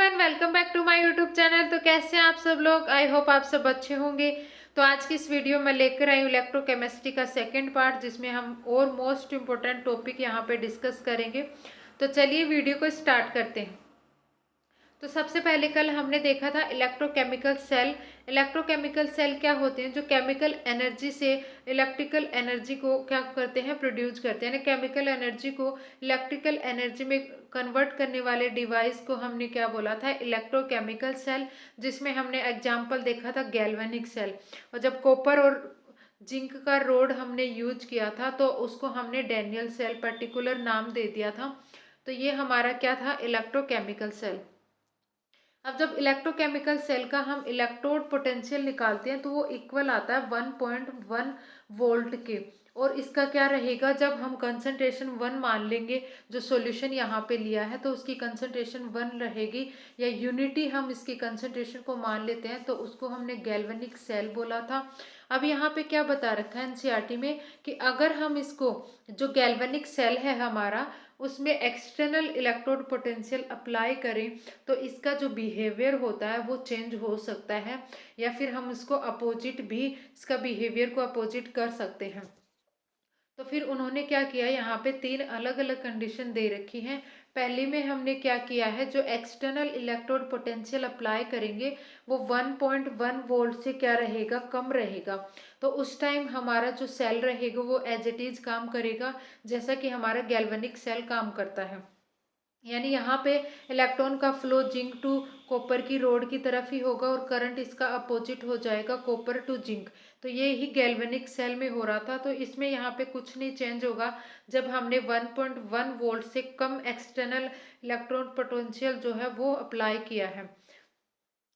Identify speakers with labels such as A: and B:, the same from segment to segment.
A: Everyone, welcome back to my YouTube channel. तो कैसे हैं आप सब लोग? आई होप आप सब अच्छे होंगे। तो आज की इस वीडियो में लेकर आई हूँ इलेक्ट्रोकेमिस्ट्री का सेकंड पार्ट, जिसमें हम और मोस्ट इम्पोर्टेंट टॉपिक यहाँ पे डिस्कस करेंगे। तो चलिए वीडियो को स्टार्ट करते हैं। तो सबसे पहले कल हमने देखा था इलेक्ट्रोकेमिकल सेल। इलेक्ट्रोकेमिकल सेल क्या होते हैं? जो केमिकल एनर्जी से इलेक्ट्रिकल एनर्जी को क्या करते हैं, प्रोड्यूस करते हैं। यानी केमिकल एनर्जी को इलेक्ट्रिकल एनर्जी में कन्वर्ट करने वाले डिवाइस को हमने क्या बोला था? Electrochemical cell. जिसमें हमने एग्जाम्पल देखा था गैल्वेनिक सेल। और जब कॉपर और जिंक का रोड हमने यूज किया था तो उसको हमने डैनियल सेल पर्टिकुलर नाम दे दिया था। तो ये हमारा क्या था? Electrochemical cell. अब जब इलेक्ट्रोकेमिकल सेल का हम इलेक्ट्रोड पोटेंशियल निकालते हैं तो वो इक्वल आता है 1.1 वोल्ट के। और इसका क्या रहेगा? जब हम कंसंट्रेशन 1 मान लेंगे, जो सॉल्यूशन यहाँ पे लिया है तो उसकी कंसंट्रेशन 1 रहेगी, या यूनिटी हम इसकी कंसंट्रेशन को मान लेते हैं तो उसको हमने गैल्वेनिक सेल बोला था। अब यहाँ पे क्या बता रखा है एनसीईआरटी में कि अगर हम इसको, जो गैल्वेनिक सेल है हमारा, उसमें एक्सटर्नल इलेक्ट्रोड पोटेंशियल अप्लाई करें तो इसका जो बिहेवियर होता है वो चेंज हो सकता है, या फिर हम इसको अपोजिट भी, इसका बिहेवियर को अपोजिट कर सकते हैं। तो फिर उन्होंने क्या किया, यहाँ पे 3 अलग अलग कंडीशन दे रखी हैं। पहली में हमने क्या किया है, जो एक्सटर्नल इलेक्ट्रोड पोटेंशियल अप्लाई करेंगे वो 1.1 वोल्ट से क्या रहेगा? कम रहेगा। तो उस टाइम हमारा जो सेल रहेगा वो एज इट इज काम करेगा, जैसा कि हमारा गैल्वेनिक सेल काम करता है। यानी यहाँ पे इलेक्ट्रॉन का फ्लो जिंक टू कॉपर की रोड की तरफ ही होगा और करंट इसका अपोजिट हो जाएगा, कॉपर टू जिंक। तो ये ही गैल्वेनिक सेल में हो रहा था। तो इसमें यहाँ पे कुछ नहीं चेंज होगा जब हमने 1.1 वोल्ट से कम एक्सटर्नल इलेक्ट्रॉन पोटेंशियल जो है वो अप्लाई किया है।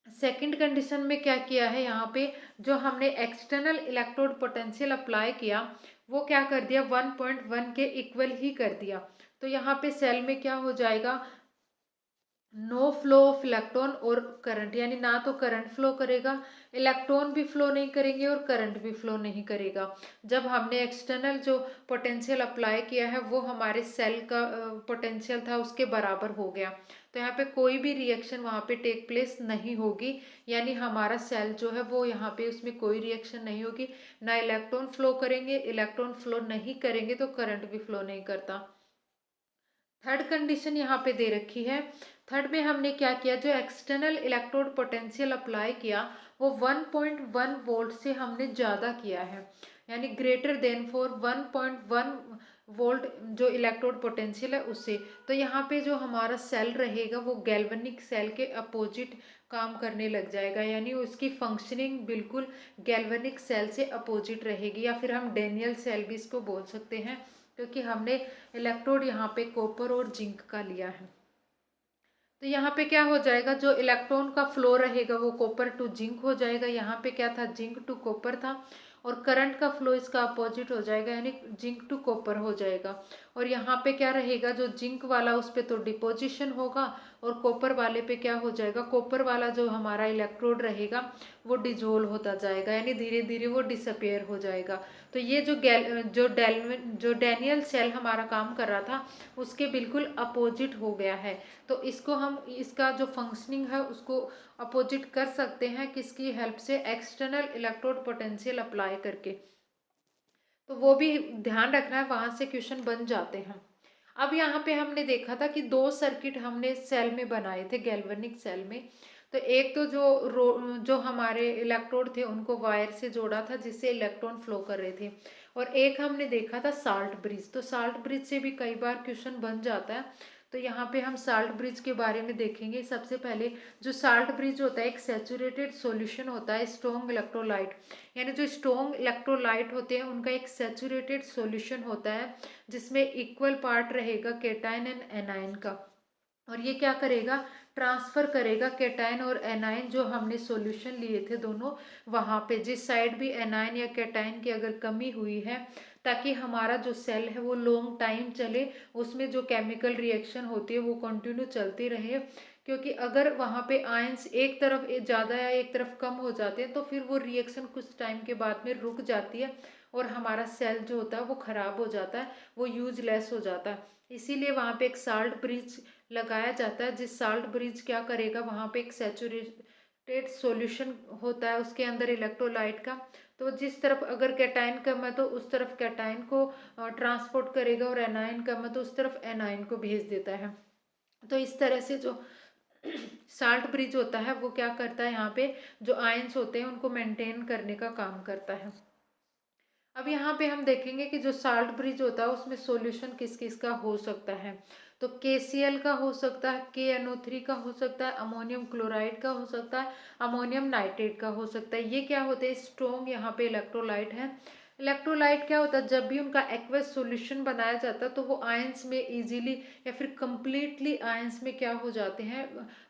A: सेकंड कंडीशन में क्या किया है, यहाँ पे जो हमने एक्सटर्नल इलेक्ट्रोड पोटेंशियल अप्लाई किया वो क्या कर दिया? 1.1 के इक्वल ही कर दिया। तो यहाँ पे सेल में क्या हो जाएगा? नो फ्लो ऑफ इलेक्ट्रॉन और करंट, यानी ना तो करंट फ्लो करेगा, इलेक्ट्रॉन भी फ्लो नहीं करेंगे और करंट भी फ्लो नहीं करेगा। जब हमने एक्सटर्नल जो पोटेंशियल अप्लाई किया है वो हमारे सेल का पोटेंशियल था उसके बराबर हो गया। तो यहाँ पे कोई भी रिएक्शन वहाँ पे टेक प्लेस नहीं होगी, यानी हमारा सेल जो है वो यहाँ पे उसमें कोई रिएक्शन नहीं होगी। ना इलेक्ट्रॉन फ्लो करेंगे, इलेक्ट्रॉन फ्लो नहीं करेंगे तो करंट भी फ्लो नहीं करता। थर्ड कंडीशन यहाँ पे दे रखी है। थर्ड में हमने क्या किया, जो एक्सटर्नल इलेक्ट्रोड पोटेंशियल अप्लाई किया वो 1.1 वोल्ट से हमने ज़्यादा किया है, यानी ग्रेटर देन फॉर 1.1 वोल्ट जो इलेक्ट्रोड पोटेंशियल है उससे। तो यहाँ पे जो हमारा सेल रहेगा वो गैल्वेनिक सेल के अपोजिट काम करने लग जाएगा, यानी उसकी फंक्शनिंग बिल्कुल गैल्वेनिक सेल से अपोजिट रहेगी, या फिर हम डैनियल सेल भी इसको बोल सकते हैं, क्योंकि हमने इलेक्ट्रोड यहाँ पे कॉपर और जिंक का लिया है। तो यहाँ पे क्या हो जाएगा, जो इलेक्ट्रॉन का फ्लो रहेगा वो कॉपर टू जिंक हो जाएगा। यहाँ पे क्या था? जिंक टू कॉपर था। और करंट का फ्लो इसका अपोजिट हो जाएगा, यानी जिंक टू कॉपर हो जाएगा। और यहाँ पे क्या रहेगा, जो जिंक वाला उस पर तो डिपोजिशन होगा, और कॉपर वाले पे क्या हो जाएगा? कॉपर वाला जो हमारा इलेक्ट्रोड रहेगा वो डिजोल्व होता जाएगा, यानी धीरे धीरे वो डिसअपेयर हो जाएगा। तो ये जो डैनियल सेल हमारा काम कर रहा था उसके बिल्कुल अपोजिट हो गया है। तो इसको हम, इसका जो फंक्शनिंग है उसको अपोजिट कर सकते हैं, किसकी हेल्प से? एक्सटर्नल इलेक्ट्रोड पोटेंशियल अप्लाई करके। तो वो भी ध्यान रखना है, वहां से क्वेश्चन बन जाते हैं। अब यहाँ पे हमने देखा था कि 2 सर्किट हमने सेल में बनाए थे गैल्वेनिक सेल में। तो एक तो जो हमारे इलेक्ट्रोड थे उनको वायर से जोड़ा था जिससे इलेक्ट्रॉन फ्लो कर रहे थे, और एक हमने देखा था साल्ट ब्रिज। तो साल्ट ब्रिज से भी कई बार क्वेश्चन बन जाता है। तो यहाँ पे हम साल्ट ब्रिज के बारे में देखेंगे। सबसे पहले जो साल्ट ब्रिज होता है एक सैचुरेटेड सॉल्यूशन होता है स्ट्रॉन्ग इलेक्ट्रोलाइट, यानी जो स्ट्रॉन्ग इलेक्ट्रोलाइट होते हैं उनका एक सैचुरेटेड सॉल्यूशन होता है जिसमें इक्वल पार्ट रहेगा कैटायन एंड एनायन का। और ये क्या करेगा? ट्रांसफर करेगा कैटायन और एनायन, जो हमने सॉल्यूशन लिए थे दोनों, वहाँ पे जिस साइड भी एनायन या कैटायन की अगर कमी हुई है, ताकि हमारा जो सेल है वो लॉन्ग टाइम चले, उसमें जो केमिकल रिएक्शन होती है वो कंटिन्यू चलती रहे। क्योंकि अगर वहाँ पे आयंस एक तरफ ज़्यादा या एक तरफ कम हो जाते हैं तो फिर वो रिएक्शन कुछ टाइम के बाद में रुक जाती है और हमारा सेल जो होता है वो ख़राब हो जाता है, वो यूजलेस हो जाता है। इसीलिए वहाँ पे एक साल्ट ब्रिज लगाया जाता है। जिस साल्ट ब्रिज क्या करेगा, वहाँ पे एक सैचुरेटेड सॉल्यूशन होता है उसके अंदर इलेक्ट्रोलाइट का, तो जिस तरफ अगर कैटायन कम है तो उस तरफ कैटायन को ट्रांसपोर्ट करेगा, और एनायन कम है तो उस तरफ एनायन को भेज देता है। तो इस तरह से जो साल्ट ब्रिज होता है वो क्या करता है, यहाँ पे जो आयंस होते हैं उनको मेंटेन करने का काम करता है। अब यहाँ पे हम देखेंगे कि जो साल्ट ब्रिज होता है उसमें सॉल्यूशन किस किस का हो सकता है। तो KCl का हो सकता है, KNO3 का हो सकता है, अमोनियम क्लोराइड का हो सकता है, अमोनियम नाइट्रेट का हो सकता है। ये क्या होते हैं, स्ट्रॉन्ग यहाँ पे इलेक्ट्रोलाइट है। इलेक्ट्रोलाइट क्या होता है, जब भी उनका एक्वस सॉल्यूशन बनाया जाता है तो वो आयंस में इजीली या फिर कंप्लीटली आयंस में क्या हो जाते हैं,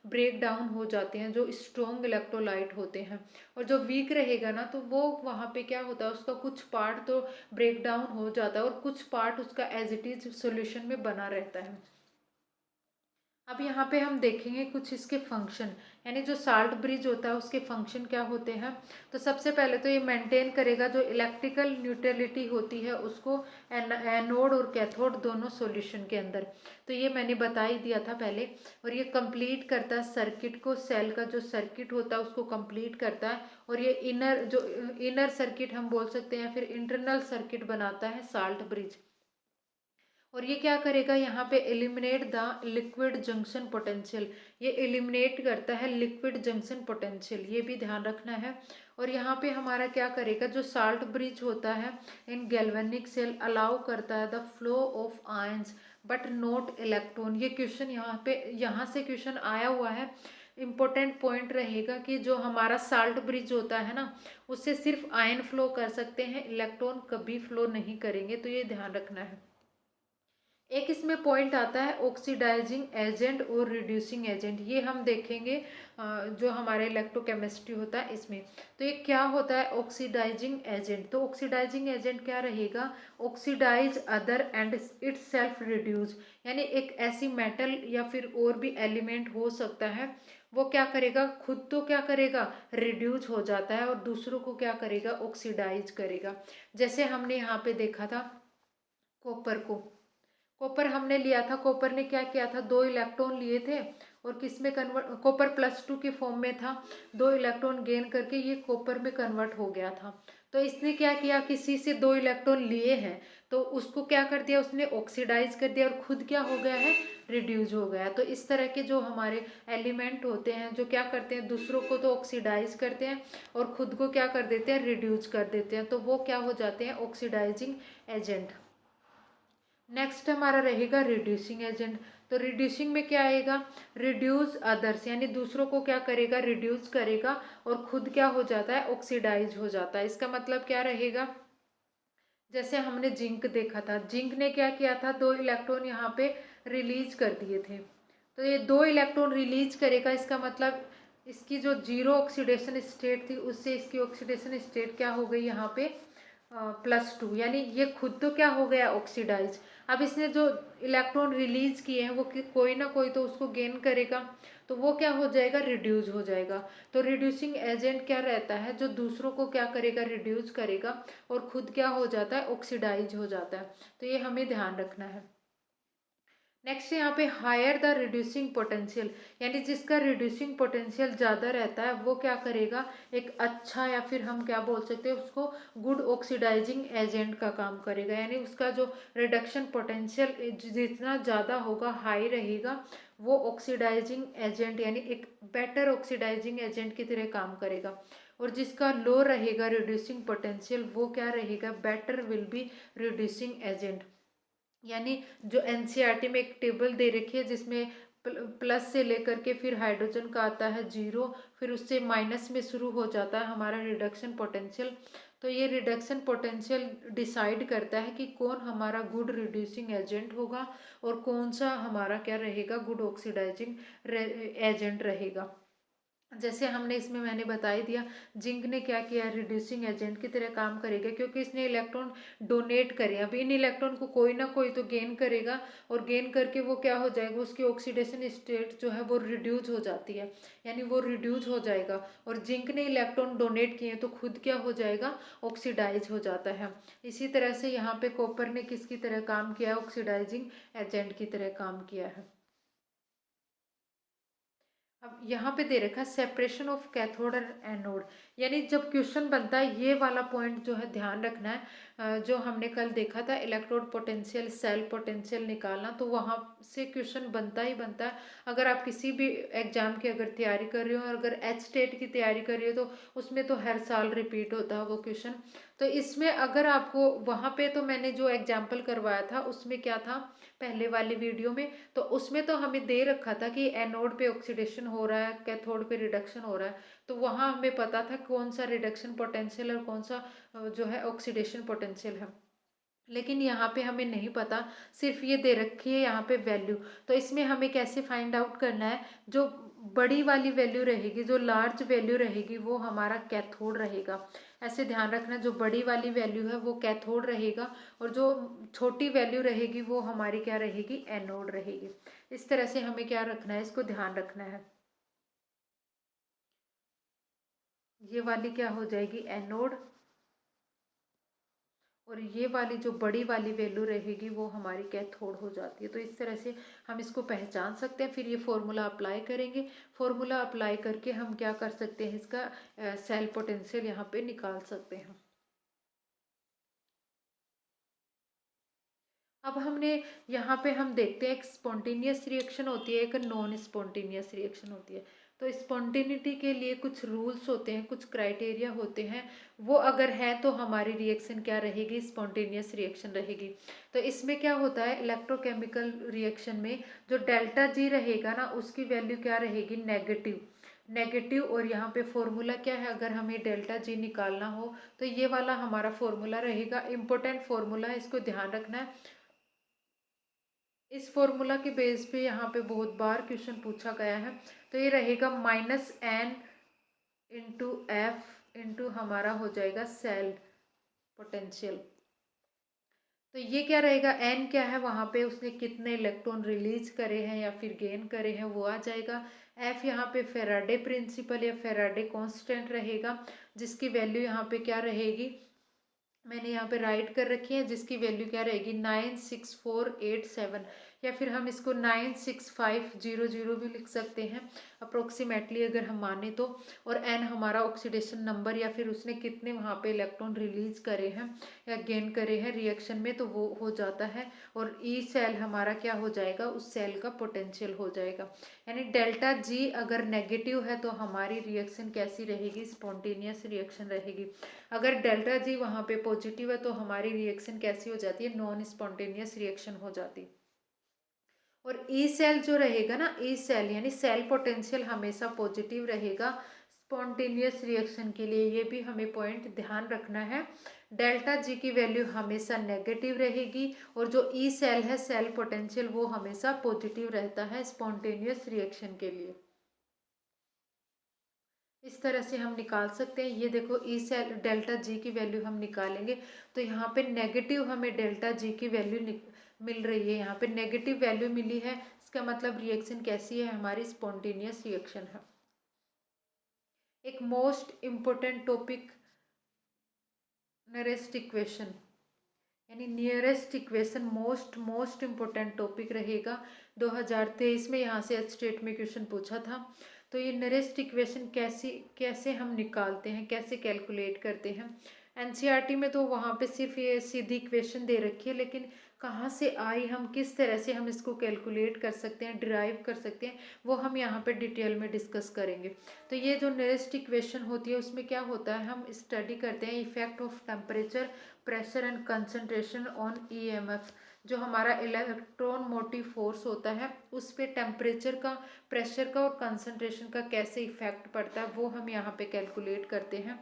A: ब्रेक डाउन हो जाते हैं, जो स्ट्रॉन्ग इलेक्ट्रोलाइट होते हैं। और जो वीक रहेगा ना तो वो वहाँ पे क्या होता है, उसका कुछ पार्ट तो ब्रेक डाउन हो जाता है और कुछ पार्ट उसका एज इट इज सॉल्यूशन में बना रहता है। अब यहाँ पे हम देखेंगे कुछ इसके फंक्शन, यानी जो साल्ट ब्रिज होता है उसके फंक्शन क्या होते हैं। तो सबसे पहले तो ये मेंटेन करेगा जो इलेक्ट्रिकल न्यूट्रलिटी होती है उसको, एनोड और कैथोड दोनों सॉल्यूशन के अंदर। तो ये मैंने बता ही दिया था पहले। और ये कंप्लीट करता है सर्किट को, सेल का जो सर्किट होता है उसको कंप्लीट करता है। और ये इनर सर्किट हम बोल सकते हैं, फिर इंटरनल सर्किट बनाता है साल्ट ब्रिज। और ये क्या करेगा, यहाँ पे eliminate the liquid junction potential, ये एलिमिनेट करता है लिक्विड जंक्शन पोटेंशियल, ये भी ध्यान रखना है। और यहाँ पे हमारा क्या करेगा, जो साल्ट ब्रिज होता है इन गैल्वेनिक सेल अलाउ करता है the flow of ions but not electron. ये क्वेश्चन यहाँ से क्वेश्चन आया हुआ है। इम्पोर्टेंट पॉइंट रहेगा कि जो हमारा साल्ट ब्रिज होता है ना, उससे सिर्फ आयन फ्लो कर सकते हैं, इलेक्ट्रॉन कभी फ्लो नहीं करेंगे, तो ये ध्यान रखना है। एक इसमें पॉइंट आता है ऑक्सीडाइजिंग एजेंट और रिड्यूसिंग एजेंट, ये हम देखेंगे जो हमारे इलेक्ट्रोकेमिस्ट्री होता है इसमें। तो ये क्या होता है ऑक्सीडाइजिंग एजेंट, तो ऑक्सीडाइजिंग एजेंट क्या रहेगा, oxidise other and itself reduce, यानी एक ऐसी मेटल या फिर और भी एलिमेंट हो सकता है, वो क्या करेगा, खुद तो क्या करेगा, रिड्यूस हो जाता है और दूसरों को क्या करेगा, ऑक्सीडाइज करेगा। जैसे हमने यहाँ पे देखा था कॉपर को, कॉपर हमने लिया था, कॉपर ने क्या किया था, 2 इलेक्ट्रॉन लिए थे और किस में कन्वर्ट, कॉपर +2 के फॉर्म में था, 2 इलेक्ट्रॉन गेन करके ये कॉपर में कन्वर्ट हो गया था। तो इसने क्या किया, किसी से 2 इलेक्ट्रॉन लिए हैं तो उसको क्या कर दिया, उसने ऑक्सीडाइज कर दिया और खुद क्या हो गया है, रिड्यूज हो गया। तो इस तरह के जो हमारे एलिमेंट होते हैं जो क्या करते हैं, दूसरों को तो ऑक्सीडाइज करते हैं और खुद को क्या कर देते हैं, रिड्यूज कर देते हैं, तो वो क्या हो जाते हैं, ऑक्सीडाइजिंग एजेंट। नेक्स्ट हमारा रहेगा रिड्यूसिंग एजेंट। तो रिड्यूसिंग में क्या आएगा, रिड्यूस अदर्स, यानी दूसरों को क्या करेगा, रिड्यूस करेगा और खुद क्या हो जाता है, ऑक्सीडाइज हो जाता है। इसका मतलब क्या रहेगा, जैसे हमने जिंक देखा था, जिंक ने क्या किया था, 2 इलेक्ट्रॉन यहाँ पे रिलीज कर दिए थे। तो ये 2 इलेक्ट्रॉन रिलीज करेगा, इसका मतलब इसकी जो जीरो ऑक्सीडेशन स्टेट थी उससे इसकी ऑक्सीडेशन स्टेट क्या हो गई यहाँ पे, +2, यानी ये खुद तो क्या हो गया, ऑक्सीडाइज। अब इसने जो इलेक्ट्रॉन रिलीज किए हैं वो कोई ना कोई तो उसको गेन करेगा, तो वो क्या हो जाएगा, रिड्यूस हो जाएगा। तो रिड्यूसिंग एजेंट क्या रहता है, जो दूसरों को क्या करेगा, रिड्यूस करेगा और खुद क्या हो जाता है, ऑक्सीडाइज हो जाता है। तो ये हमें ध्यान रखना है। नेक्स्ट यहाँ पे हायर द रिड्यूसिंग पोटेंशियल, यानी जिसका रिड्यूसिंग पोटेंशियल ज़्यादा रहता है वो क्या करेगा, एक अच्छा या फिर हम क्या बोल सकते हैं उसको, गुड ऑक्सीडाइजिंग एजेंट का काम करेगा। यानी उसका जो रिडक्शन पोटेंशियल जितना ज़्यादा होगा, हाई रहेगा, वो ऑक्सीडाइजिंग एजेंट यानी एक बेटर ऑक्सीडाइजिंग एजेंट की तरह काम करेगा। और जिसका लो रहेगा रिड्यूसिंग पोटेंशियल, वो क्या रहेगा, better will be reducing agent. यानी जो एनसीईआरटी में एक टेबल दे रखी है जिसमें प्लस से लेकर के फिर हाइड्रोजन का आता है 0, फिर उससे माइनस में शुरू हो जाता है हमारा रिडक्शन पोटेंशियल। तो ये रिडक्शन पोटेंशियल डिसाइड करता है कि कौन हमारा गुड रिड्यूसिंग एजेंट होगा और कौन सा हमारा क्या रहेगा, गुड ऑक्सीडाइजिंग एजेंट रहेगा। जैसे हमने इसमें मैंने बता ही दिया, जिंक ने क्या किया, रिड्यूसिंग एजेंट की तरह काम करेगा क्योंकि इसने इलेक्ट्रॉन डोनेट करे। अब इन इलेक्ट्रॉन को कोई ना कोई तो गेन करेगा और गेन करके वो क्या हो जाएगा, उसकी ऑक्सीडेशन स्टेट जो है वो रिड्यूस हो जाती है, यानी वो रिड्यूस हो जाएगा। और जिंक ने इलेक्ट्रॉन डोनेट किए तो खुद क्या हो जाएगा, ऑक्सीडाइज हो जाता है। इसी तरह से यहाँ पे कॉपर ने किसकी तरह काम किया है, ऑक्सीडाइजिंग एजेंट की तरह काम किया है। अब यहाँ पे दे रखा है सेपरेशन ऑफ कैथोड और एनोड, यानी जब क्वेश्चन बनता है ये वाला पॉइंट जो है ध्यान रखना है। जो हमने कल देखा था इलेक्ट्रोड पोटेंशियल सेल पोटेंशियल निकालना, तो वहाँ से क्वेश्चन बनता ही बनता है। अगर आप किसी भी एग्जाम की अगर तैयारी कर रहे हो और अगर एच स्टेट की तैयारी कर रही हो तो उसमें तो हर साल रिपीट होता है वो क्वेश्चन। तो इसमें अगर आपको वहाँ पे, तो मैंने जो एग्जाम्पल करवाया था उसमें क्या था पहले वाली वीडियो में, तो उसमें तो हमें दे रखा था कि एनोड पे ऑक्सीडेशन हो रहा है, कैथोड पे रिडक्शन हो रहा है। तो वहाँ हमें पता था कौन सा रिडक्शन पोटेंशियल और कौन सा जो है ऑक्सीडेशन पोटेंशियल है। लेकिन यहाँ पे हमें नहीं पता, सिर्फ ये दे रखी है यहाँ पे वैल्यू। तो इसमें हमें कैसे फाइंड आउट करना है, जो बड़ी वाली वैल्यू रहेगी, जो लार्ज वैल्यू रहेगी वो हमारा कैथोड रहेगा। ऐसे ध्यान रखना, जो बड़ी वाली वैल्यू है वो कैथोड रहेगा और जो छोटी वैल्यू रहेगी वो हमारी क्या रहेगी, एनोड रहेगी। इस तरह से हमें क्या रखना है, इसको ध्यान रखना है। ये वाली क्या हो जाएगी, एनोड, और ये वाली जो बड़ी वाली वैल्यू रहेगी वो हमारी कैथोड हो जाती है। तो इस तरह से हम इसको पहचान सकते हैं। फिर ये फॉर्मूला अप्लाई करेंगे, फॉर्मूला अप्लाई करके हम क्या कर सकते हैं, इसका सेल पोटेंशियल यहाँ पे निकाल सकते हैं। अब हमने यहाँ पे हम देखते हैं एक स्पॉन्टेनियस रिएक्शन होती है, एक नॉन स्पॉन्टेनियस रिएक्शन होती है। तो स्पॉन्टेनिटी के लिए कुछ रूल्स होते हैं, कुछ क्राइटेरिया होते हैं, वो अगर है तो हमारी रिएक्शन क्या रहेगी, स्पॉन्टेनियस रिएक्शन रहेगी। तो इसमें क्या होता है, इलेक्ट्रोकेमिकल रिएक्शन में जो डेल्टा जी रहेगा ना उसकी वैल्यू क्या रहेगी, नेगेटिव। नेगेटिव, और यहाँ पे फॉर्मूला क्या है, अगर हमें डेल्टा जी निकालना हो तो ये वाला हमारा फॉर्मूला रहेगा। इंपॉर्टेंट फॉर्मूला है, इसको ध्यान रखना है। इस फॉर्मूला के बेस पे यहाँ पे बहुत बार क्वेश्चन पूछा गया है। तो ये रहेगा -n इंटू एफ इंटू हमारा हो जाएगा सेल पोटेंशियल। तो ये क्या रहेगा, n क्या है, वहाँ पे उसने कितने इलेक्ट्रॉन रिलीज करे हैं या फिर गेन करे हैं वो आ जाएगा। f यहाँ पे फेराडे प्रिंसिपल या फेराडे कांस्टेंट रहेगा, जिसकी वैल्यू यहाँ पे क्या रहेगी, मैंने यहाँ पे राइट कर रखी है, जिसकी वैल्यू क्या रहेगी 96487, या फिर हम इसको 96500 भी लिख सकते हैं अप्रोक्सीमेटली अगर हम माने तो। और एन हमारा ऑक्सीडेशन नंबर या फिर उसने कितने वहाँ पे इलेक्ट्रॉन रिलीज करे हैं या गेन करे हैं रिएक्शन में, तो वो हो जाता है। और ई सेल हमारा क्या हो जाएगा, उस सेल का पोटेंशियल हो जाएगा। यानी डेल्टा जी अगर नेगेटिव है तो हमारी रिएक्शन कैसी रहेगी, स्पॉन्टेनियस रिएक्शन रहेगी। अगर डेल्टा जी वहाँ पे पॉजिटिव है तो हमारी रिएक्शन कैसी हो जाती है, नॉन स्पॉन्टेनियस रिएक्शन हो जाती है। और ई सेल जो रहेगा ना, ई सेल यानी सेल पोटेंशियल हमेशा पॉजिटिव रहेगा स्पॉन्टेनियस रिएक्शन के लिए। ये भी हमें पॉइंट ध्यान रखना है। डेल्टा जी की वैल्यू हमेशा नेगेटिव रहेगी और जो ई सेल है सेल पोटेंशियल वो हमेशा पॉजिटिव रहता है स्पॉन्टेनियस रिएक्शन के लिए। इस तरह से हम निकाल सकते हैं। ये देखो ई सेल डेल्टा जी की वैल्यू हम निकालेंगे तो यहाँ पे नेगेटिव हमें डेल्टा जी की वैल्यू मिल रही है, यहाँ पे नेगेटिव वैल्यू मिली है। इसका मतलब रिएक्शन कैसी है, हमारी स्पॉन्टेनियस रिएक्शन है। एक most important topic nearest equation, यानी nearest equation most important topic रहेगा 2023 में। यहाँ से स्टेट में क्वेश्चन पूछा था। तो ये नियरेस्ट इक्वेशन कैसे हम निकालते हैं, कैसे कैलकुलेट करते हैं। एनसीईआरटी में तो वहाँ पे सिर्फ ये सीधी इक्वेशन दे रखी है, लेकिन कहाँ से आई, हम किस तरह से हम इसको कैलकुलेट कर सकते हैं, डिराइव कर सकते हैं, वो हम यहाँ पे डिटेल में डिस्कस करेंगे। तो ये जो नियरेस्ट इक्वेशन होती है उसमें क्या होता है, हम स्टडी करते हैं effect of temperature pressure and concentration on EMF. जो हमारा इलेक्ट्रॉन मोटिव फोर्स होता है उस पे टेम्परेचर का, प्रेशर का और कंसंट्रेशन का कैसे इफेक्ट पड़ता है वो हम यहाँ पे कैलकुलेट करते हैं।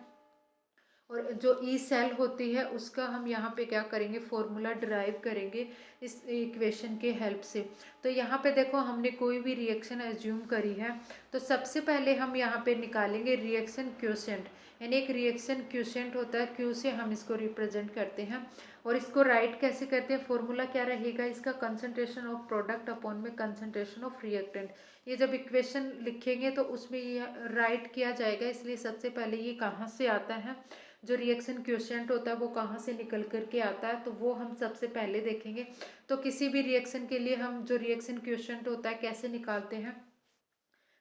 A: और जो ई सेल होती है उसका हम यहाँ पे क्या करेंगे, फॉर्मूला डिराइव करेंगे इस इक्वेशन के हेल्प से। तो यहाँ पे देखो हमने कोई भी रिएक्शन एज्यूम करी है, तो सबसे पहले हम यहाँ पे निकालेंगे रिएक्शन क्वोशिएंट। यानी एक रिएक्शन क्वोशिएंट होता है, क्यू से हम इसको रिप्रेजेंट करते हैं। और इसको राइट कैसे करते हैं, फॉर्मूला क्या रहेगा इसका, कंसनट्रेशन ऑफ प्रोडक्ट अपॉन में कंसनट्रेशन ऑफ रिएक्टेंट। ये जब इक्वेशन लिखेंगे तो उसमें ये राइट किया जाएगा, इसलिए सबसे पहले ये कहाँ से आता है, जो रिएक्शन क्वोशिएंट होता है वो कहाँ से निकल कर के आता है, तो वो हम सबसे पहले देखेंगे। तो किसी भी रिएक्शन के लिए हम जो रिएक्शन क्वोशिएंट होता है कैसे निकालते हैं,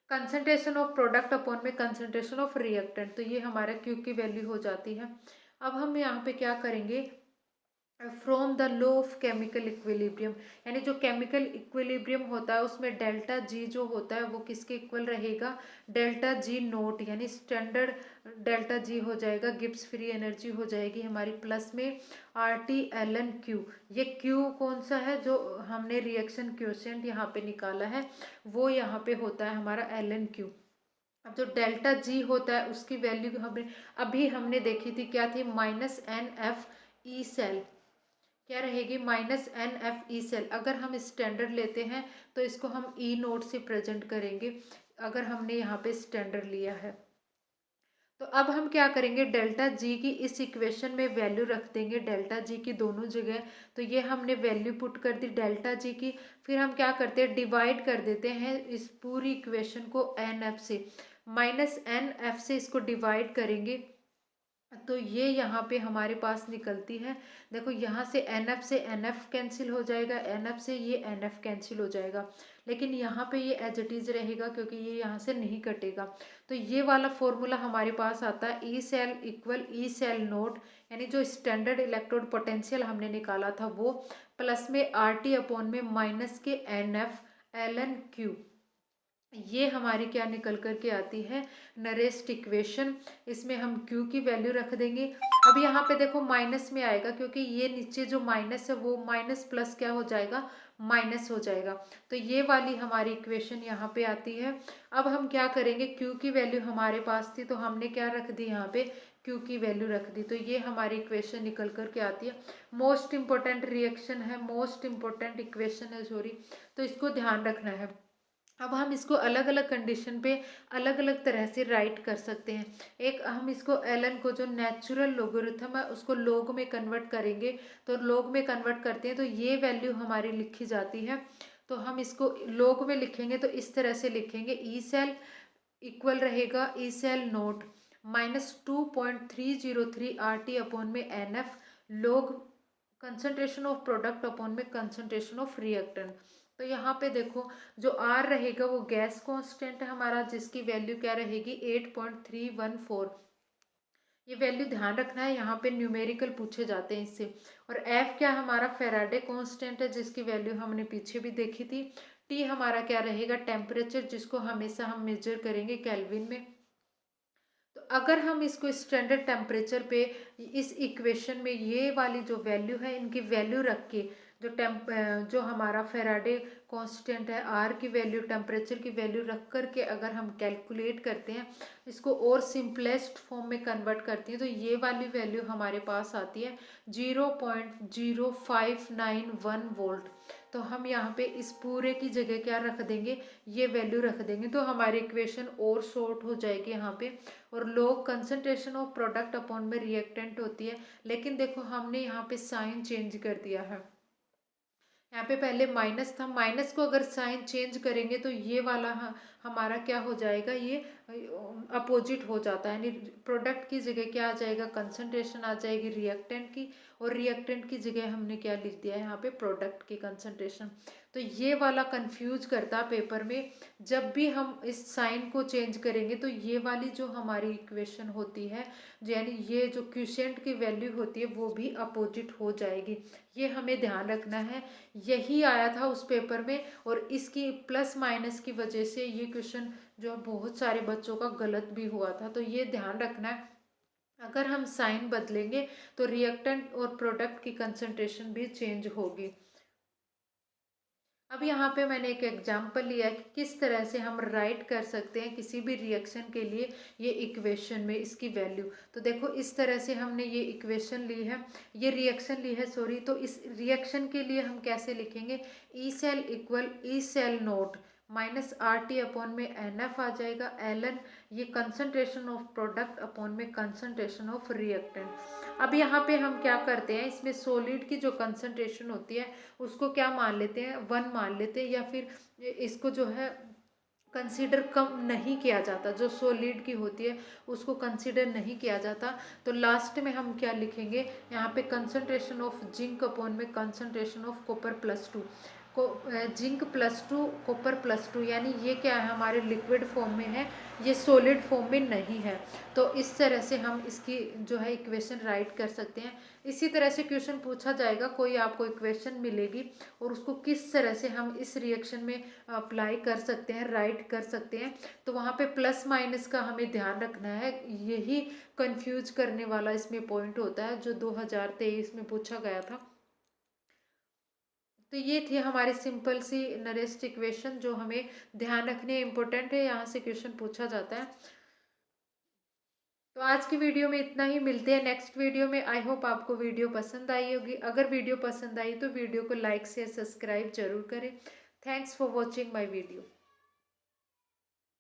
A: कंसंट्रेशन ऑफ प्रोडक्ट अपॉन में कंसंट्रेशन ऑफ रिएक्टेंट, तो ये हमारा क्यू की वैल्यू हो जाती है। अब हम यहाँ पे क्या करेंगे, from the law of chemical equilibrium, यानी जो केमिकल इक्विलिब्रियम होता है उसमें डेल्टा जी जो होता है वो किसके इक्वल रहेगा, डेल्टा जी नोट, यानी स्टैंडर्ड डेल्टा जी हो जाएगा, गिब्स फ्री एनर्जी हो जाएगी हमारी प्लस में R T L N Q. ये क्यू कौन सा है, जो हमने रिएक्शन क्वोशिएंट यहाँ पे निकाला है वो यहाँ पे होता है हमारा एल एन क्यू। अब जो डेल्टा जी होता है उसकी वैल्यू हमें अभी हमने देखी थी, क्या थी, minus N F E cell, क्या रहेगी, minus N F E cell. अगर हम स्टैंडर्ड लेते हैं तो इसको हम ई नोट से प्रेजेंट करेंगे, अगर हमने यहाँ पे स्टैंडर्ड लिया है। तो अब हम क्या करेंगे, डेल्टा जी की इस इक्वेशन में वैल्यू रख देंगे, डेल्टा जी की दोनों जगह। तो ये हमने वैल्यू पुट कर दी डेल्टा जी की, फिर हम क्या करते हैं, डिवाइड कर देते हैं इस पूरी इक्वेशन को एन एफ से, माइनस एन एफ से इसको डिवाइड करेंगे तो ये यहाँ पे हमारे पास निकलती है। देखो यहाँ से एन एफ से एन एफ कैंसिल हो जाएगा, एन एफ से ये एन एफ कैंसिल हो जाएगा, लेकिन यहाँ पे ये एज इट इज रहेगा क्योंकि ये यहाँ से नहीं कटेगा। तो ये वाला फॉर्मूला हमारे पास आता है E cell equal E cell naught, यानी जो स्टैंडर्ड इलेक्ट्रोड पोटेंशियल हमने निकाला था वो, प्लस में आर टी अपॉन में माइनस के N F L N Q. ये हमारी क्या निकल कर के आती है, नरेस्ट इक्वेशन। इसमें हम Q की वैल्यू रख देंगे। अब यहाँ पे देखो माइनस में आएगा क्योंकि ये नीचे जो माइनस है वो माइनस प्लस क्या हो जाएगा, माइनस हो जाएगा। तो ये वाली हमारी इक्वेशन यहाँ पे आती है। अब हम क्या करेंगे, Q की वैल्यू हमारे पास थी तो हमने क्या रख दी, यहाँ पे Q की वैल्यू रख दी, तो ये हमारी इक्वेशन निकल कर के आती है। मोस्ट इंपॉर्टेंट रिएक्शन है, मोस्ट इंपॉर्टेंट इक्वेशन है सॉरी, तो इसको ध्यान रखना है। अब हम इसको अलग अलग कंडीशन पे अलग अलग तरह से राइट कर सकते हैं। एक हम इसको एलन को जो नेचुरल लोगरिथम है उसको लोग में कन्वर्ट करेंगे, तो लोग में कन्वर्ट करते हैं तो ये वैल्यू हमारी लिखी जाती है। तो हम इसको लोग में लिखेंगे तो इस तरह से लिखेंगे, ई सेल इक्वल रहेगा E cell naught minus 2.303 R T upon में N F log concentration of product upon में कंसंट्रेशन ऑफ रिएक्टेंट। तो यहाँ पे देखो जो आर रहेगा वो गैस कांस्टेंट है हमारा, जिसकी वैल्यू क्या रहेगी 8.314। ये वैल्यू ध्यान रखना है, यहाँ पे न्यूमेरिकल पूछे जाते हैं इससे। और एफ क्या हमारा फेराडे कांस्टेंट है, जिसकी वैल्यू हमने पीछे भी देखी थी। टी हमारा क्या रहेगा, टेम्परेचर, जिसको हमेशा हम मेजर करेंगे केल्विन में। तो अगर हम इसको स्टैंडर्ड टेम्परेचर पे इस इक्वेशन में ये वाली जो वैल्यू है इनकी वैल्यू रख के, जो हमारा फेराडे कांस्टेंट है आर की वैल्यू, टेम्परेचर की वैल्यू रख कर के अगर हम कैलकुलेट करते हैं, इसको और सिंपलेस्ट फॉर्म में कन्वर्ट करते हैं, तो ये वाली वैल्यू हमारे पास आती है 0.0591 वोल्ट। तो हम यहाँ पे इस पूरे की जगह क्या रख देंगे, ये वैल्यू रख देंगे, तो हमारी इक्वेशन और शॉर्ट हो जाएगी यहाँ पे। और लोग कंसंट्रेशन ऑफ प्रोडक्ट अपॉन में रिएक्टेंट होती है, लेकिन देखो हमने यहाँ पे साइन चेंज कर दिया है। यहाँ पे पहले माइनस था, माइनस को अगर साइन चेंज करेंगे तो ये वाला हमारा क्या हो जाएगा, ये अपोजिट हो जाता है, यानी प्रोडक्ट की जगह क्या आ जाएगा, कंसंट्रेशन आ जाएगी रिएक्टेंट की, और रिएक्टेंट की जगह हमने क्या लिख दिया है यहाँ पे, प्रोडक्ट की कंसंट्रेशन। तो ये वाला कंफ्यूज करता है पेपर में, जब भी हम इस साइन को चेंज करेंगे तो ये वाली जो हमारी इक्वेशन होती है, यानी ये जो क्वोशिएंट की वैल्यू होती है वो भी अपोजिट हो जाएगी। ये हमें ध्यान रखना है, यही आया था उस पेपर में, और इसकी प्लस माइनस की वजह से ये क्वेश्चन जो बहुत सारे बच्चों का गलत भी हुआ था, तो ये ध्यान रखना है। अगर हम साइन बदलेंगे तो रिएक्टेंट और प्रोडक्ट की कंसंट्रेशन भी चेंज होगी। अब यहाँ पे मैंने एक एग्जांपल लिया है कि किस तरह से हम राइट कर सकते हैं किसी भी रिएक्शन के लिए ये इक्वेशन में इसकी वैल्यू। तो देखो इस तरह से हमने ये इक्वेशन ली है, ये रिएक्शन ली है सॉरी, तो इस रिएक्शन के लिए हम कैसे लिखेंगे, E cell equal E cell naught minus R T upon में एन एफ आ जाएगा, एल एन ये कंसंट्रेशन ऑफ प्रोडक्ट अपॉन में कंसंट्रेशन ऑफ रिएक्टेंट। अब यहाँ पे हम क्या करते हैं, इसमें सॉलिड की जो कंसंट्रेशन होती है उसको क्या मान लेते हैं, 1 मान लेते हैं, या फिर इसको जो है कंसीडर कम नहीं किया जाता, जो सॉलिड की होती है उसको कंसीडर नहीं किया जाता। तो लास्ट में हम क्या लिखेंगे यहाँ पे, कंसंट्रेशन ऑफ जिंक अपॉन में concentration of copper +2। Zinc +2 copper +2, यानी ये क्या है, हमारे लिक्विड फॉर्म में है, ये सॉलिड फॉर्म में नहीं है। तो इस तरह से हम इसकी जो है इक्वेशन राइट कर सकते हैं। इसी तरह से क्वेश्चन पूछा जाएगा, कोई आपको इक्वेशन मिलेगी और उसको किस तरह से हम इस रिएक्शन में अप्लाई कर सकते हैं, राइट कर सकते हैं, तो वहाँ पे प्लस माइनस का हमें ध्यान रखना है। यही कंफ्यूज करने वाला इसमें पॉइंट होता है जो 2023 में पूछा गया था। तो ये थी हमारी सिंपल सी नरेस्ट इक्वेशन जो हमें ध्यान रखने इम्पोर्टेंट है, यहाँ से क्वेश्चन पूछा जाता है। तो आज की वीडियो में इतना ही, मिलते हैं नेक्स्ट वीडियो में। आई होप आपको वीडियो पसंद आई होगी। अगर वीडियो पसंद आई तो वीडियो को लाइक शेयर सब्सक्राइब जरूर करें। Thanks for watching my video.